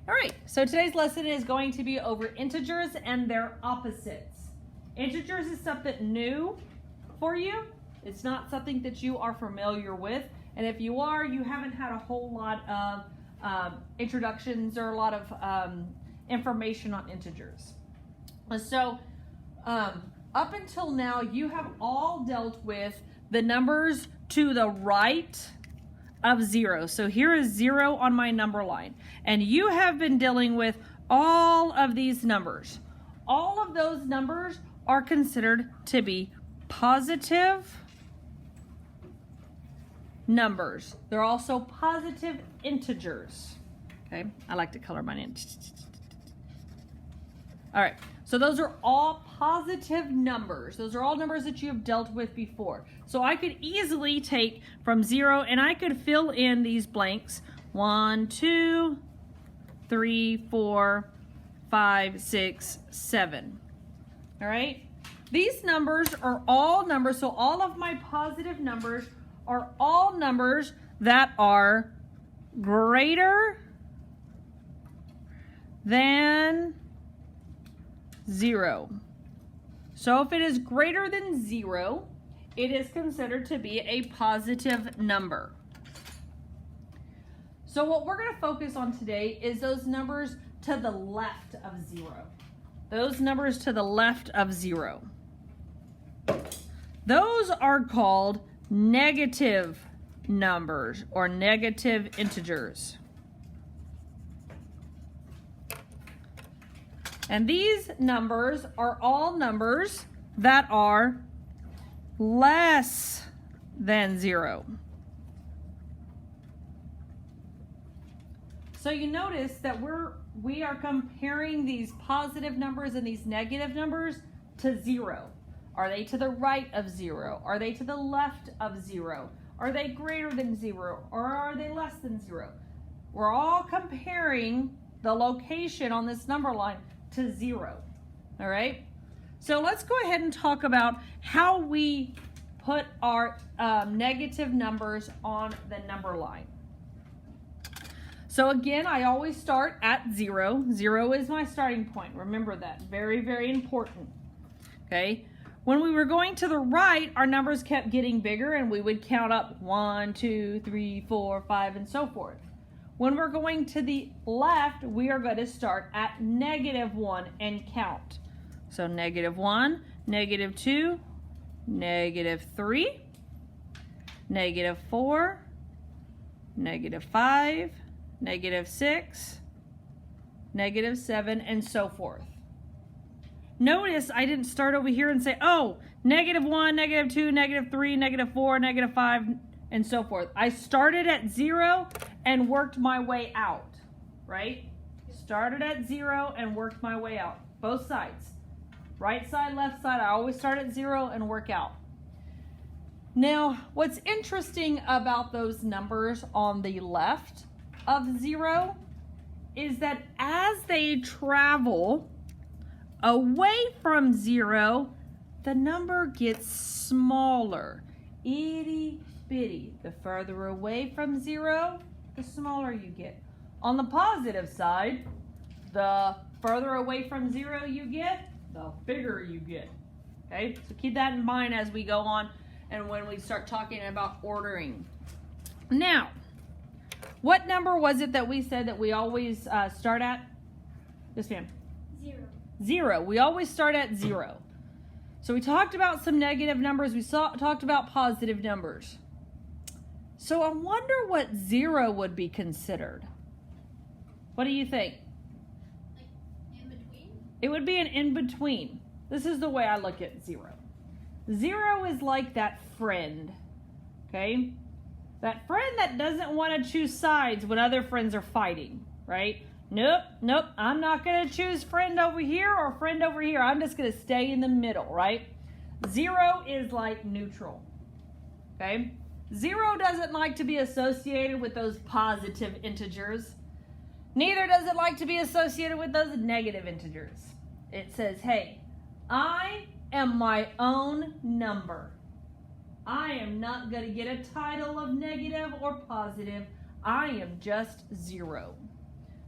All right, so today's lesson is going to be over integers and their opposites. Integers is something new for you. It's not something that you are familiar with. And if you are, you haven't had a whole lot of introductions or a lot of information on integers. So up until now, you have all dealt with the numbers to the right of 0. So here is 0 on my number line. And you have been dealing with all of these numbers. All of those numbers are considered to be positive numbers. They're also positive integers. Okay, I like to color mine in. All right, so those are all positive numbers. Those are all numbers that you have dealt with before. So I could easily take from 0 and I could fill in these blanks. 1, 2, 3, 4, 5, 6, 7. All right, these numbers are all numbers. So all of my positive numbers are all numbers that are greater than 0. So if it is greater than 0, it is considered to be a positive number. So what we're going to focus on today is those numbers to the left of 0. Those numbers to the left of 0. Those are called negative numbers or negative integers. And these numbers are all numbers that are less than 0. So you notice that we are comparing these positive numbers and these negative numbers to 0. Are they to the right of 0? Are they to the left of 0? Are they greater than 0? Or are they less than 0? We're all comparing the location on this number line to 0. All right? So let's go ahead and talk about how we put our negative numbers on the number line. So again, I always start at 0. 0 is my starting point. Remember that. Very, very important. Okay? When we were going to the right, our numbers kept getting bigger and we would count up 1, 2, 3, 4, 5, and so forth. When we're going to the left, we are going to start at -1 and count. So -1, -2, -3, -4, -5, -6, -7, and so forth. Notice I didn't start over here and say, oh, -1, -2, -3, -4, -5, and so forth. I started at 0 and worked my way out, right? Started at 0 and worked my way out. Both sides. Right side, left side, I always start at 0 and work out. Now, what's interesting about those numbers on the left of 0 is that as they travel away from 0, the number gets smaller. Itty bitty. The further away from 0, the smaller you get. On the positive side, the further away from 0 you get, the bigger you get. Okay, so keep that in mind as we go on and when we start talking about ordering. Now, what number was it that we said that we always start at? Yes, ma'am. 0. 0. We always start at 0. So we talked about some negative numbers. We talked about positive numbers. So I wonder what 0 would be considered. What do you think? Like in between? It would be an in-between. This is the way I look at 0. 0 is like that friend, okay? That friend that doesn't want to choose sides when other friends are fighting, right? Nope, I'm not going to choose friend over here or friend over here. I'm just going to stay in the middle, right? 0 is like neutral, okay? 0 doesn't like to be associated with those positive integers. Neither does it like to be associated with those negative integers. It says, hey, I am my own number. I am not going to get a title of negative or positive. I am just 0.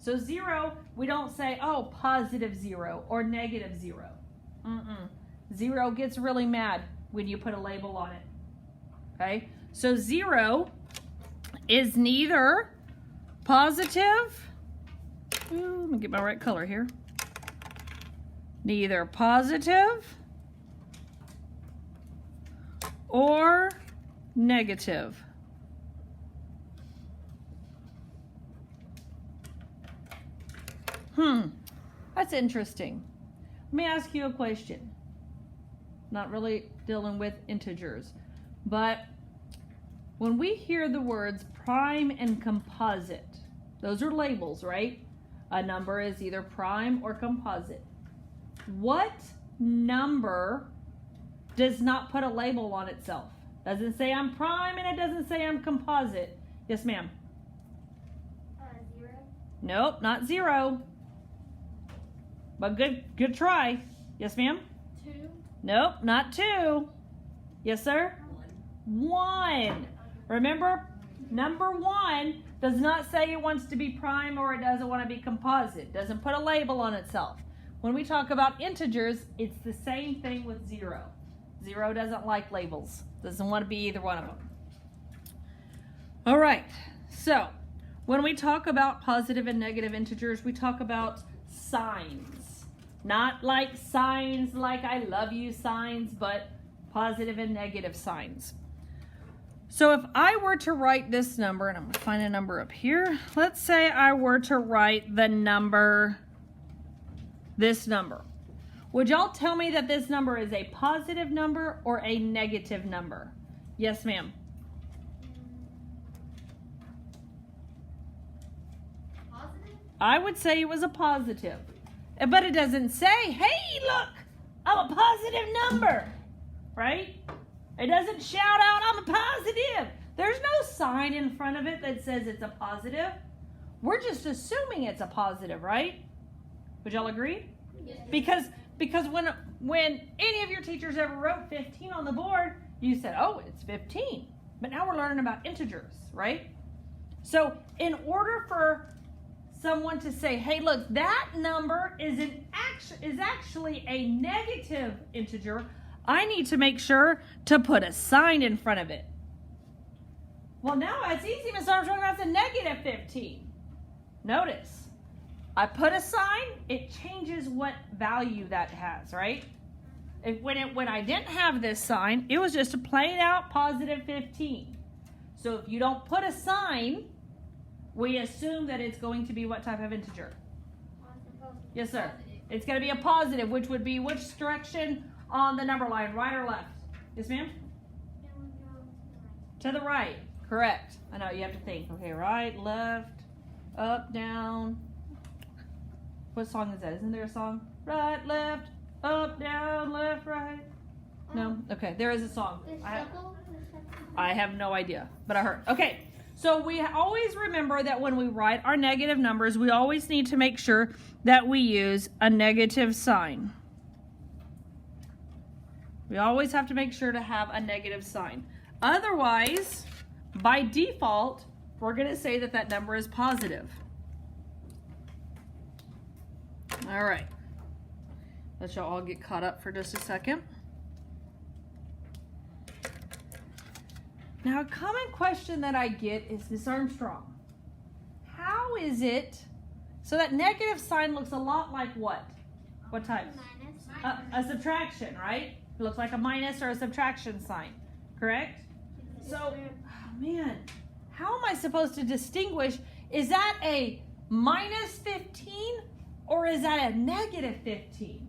So 0, we don't say, oh, positive 0 or negative 0. 0 gets really mad when you put a label on it. Okay? So 0 is neither positive, let me get my right color here. Neither positive or negative. That's interesting. Let me ask you a question. Not really dealing with integers, but when we hear the words prime and composite, those are labels, right? A number is either prime or composite. What number does not put a label on itself? Doesn't say I'm prime and it doesn't say I'm composite. Yes, ma'am. 0. Nope, not 0. But good try. Yes, ma'am? 2. Nope, not 2. Yes, sir? 1. Remember, number 1 does not say it wants to be prime or it doesn't want to be composite. Doesn't put a label on itself. When we talk about integers, it's the same thing with 0. 0 doesn't like labels. Doesn't want to be either one of them. All right, so when we talk about positive and negative integers, we talk about signs. Not like signs like I love you signs, but positive and negative signs. So if I were to write this number, and I'm going to find a number up here. Let's say I were to write the number, this number. Would y'all tell me that this number is a positive number or a negative number? Yes, ma'am. Positive? I would say it was a positive. But it doesn't say, hey, look, I'm a positive number, right? It doesn't shout out, I'm a positive. There's no sign in front of it that says it's a positive. We're just assuming it's a positive, right? Would y'all agree? Yes. Because when any of your teachers ever wrote 15 on the board, you said, oh, it's 15. But now we're learning about integers, right? So in order for someone to say, hey, look, that number is actually a negative integer, I need to make sure to put a sign in front of it. Well, now it's easy, Miss Armstrong, that's a negative 15. Notice, I put a sign, it changes what value that has, right? When I didn't have this sign, it was just a plain out positive 15. So if you don't put a sign, we assume that it's going to be what type of integer? Yes, sir. Positive. It's going to be a positive, which would be which direction on the number line, right or left? Yes, ma'am? To the right. Correct. I know, you have to think. Okay, right, left, up, down. What song is that? Isn't there a song? Right, left, up, down, left, right. No? Okay, there is a song. I have no idea, but I heard. Okay, so we always remember that when we write our negative numbers, we always need to make sure that we use a negative sign. We always have to make sure to have a negative sign. Otherwise, by default, we're going to say that that number is positive. All right. Let y'all all get caught up for just a second. Now, a common question that I get is, Miss Armstrong, how is it, so that negative sign looks a lot like what? What type? Minus. A subtraction, right? It looks like a minus or a subtraction sign, correct? So, oh man, how am I supposed to distinguish, is that a minus 15 or is that a negative 15?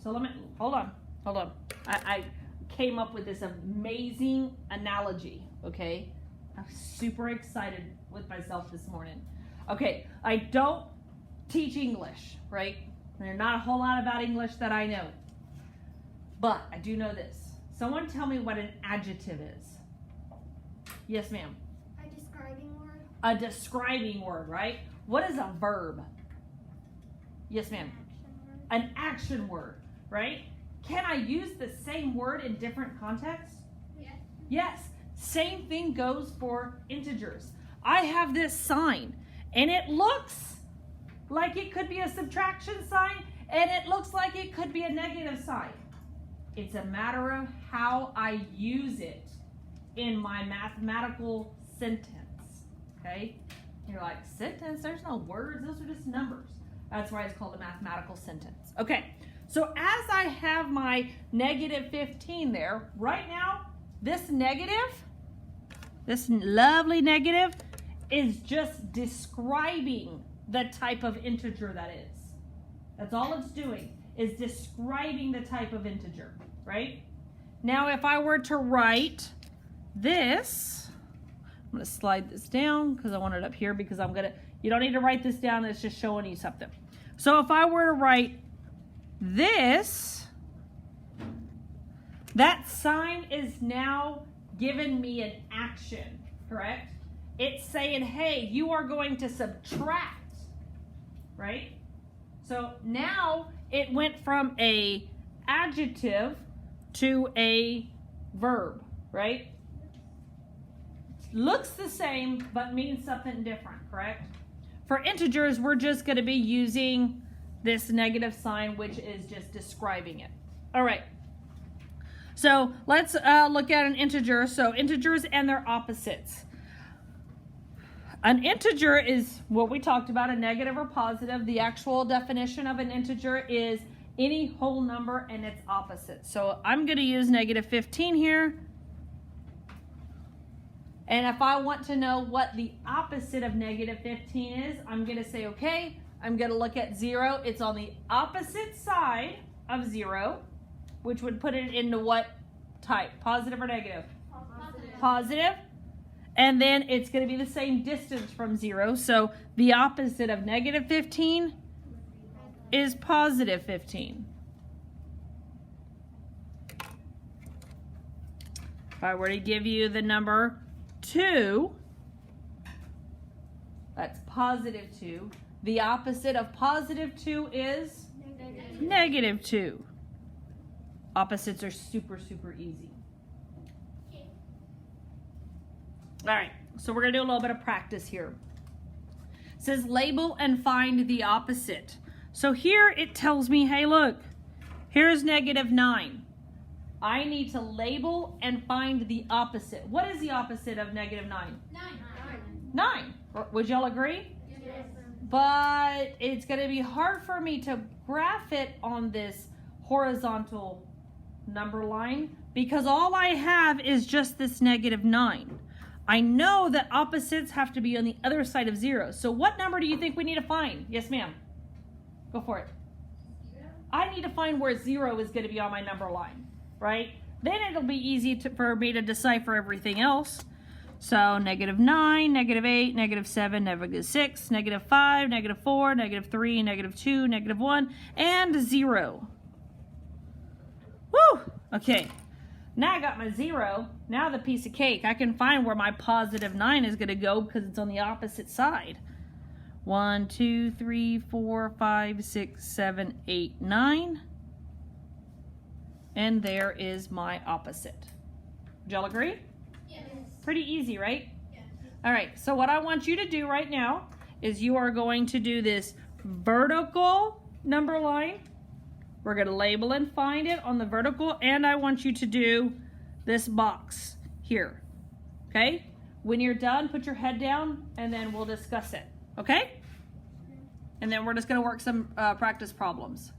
So let me, hold on. I came up with this amazing analogy, okay? I'm super excited with myself this morning. Okay, I don't teach English, right? There's not a whole lot about English that I know. But I do know this. Someone tell me what an adjective is. Yes, ma'am. A describing word. A describing word, right? What is a verb? Yes, ma'am. An action word, right? Can I use the same word in different contexts? Yes. Yes. Same thing goes for integers. I have this sign, and it looks like it could be a subtraction sign, and it looks like it could be a negative sign. It's a matter of how I use it in my mathematical sentence, okay? You're like, sentence? There's no words. Those are just numbers. That's why it's called a mathematical sentence. Okay, so as I have my negative 15 there, right now, this negative, this lovely negative, is just describing the type of integer that is. That's all it's doing, is describing the type of integer, right? Now, if I were to write this, I'm going to slide this down because I want it up here because you don't need to write this down, it's just showing you something. So if I were to write this, that sign is now giving me an action, correct? It's saying, hey, you are going to subtract, right? So now it went from a adjective to a verb, right? Looks the same, but means something different, correct? For integers, we're just going to be using this negative sign, which is just describing it. All right. So let's look at an integer. So integers and their opposites. An integer is what we talked about, a negative or positive. The actual definition of an integer is any whole number and its opposite. So I'm going to use negative 15 here. And if I want to know what the opposite of negative 15 is, I'm going to say, okay, I'm going to look at 0. It's on the opposite side of 0, which would put it into what type? Positive or negative? Positive. Positive. And then it's going to be the same distance from 0. So the opposite of negative 15 is positive 15. If I were to give you the number 2, that's positive 2. The opposite of positive 2 is negative 2. Opposites are super, super easy. All right, so we're going to do a little bit of practice here. It says label and find the opposite. So here it tells me, hey, look, here's negative 9. I need to label and find the opposite. What is the opposite of negative 9? 9. Would y'all agree? Yes. But it's going to be hard for me to graph it on this horizontal number line because all I have is just this negative 9. I know that opposites have to be on the other side of 0. So what number do you think we need to find? Yes, ma'am. Go for it. 0. I need to find where 0 is going to be on my number line, right? Then it'll be easy for me to decipher everything else. So negative 9, negative 8, negative 7, negative 6, negative 5, negative 4, negative 3, negative 2, negative 1, and 0. Woo! Okay. Now I got my 0. Now the piece of cake. I can find where my positive 9 is going to go because it's on the opposite side. 1, 2, 3, 4, 5, 6, 7, 8, 9. And there is my opposite. Did y'all agree? Yes. Pretty easy, right? Yes. All right, so what I want you to do right now is you are going to do this vertical number line. We're going to label and find it on the vertical, and I want you to do this box here, okay? When you're done, put your head down, and then we'll discuss it, okay? And then we're just going to work some practice problems.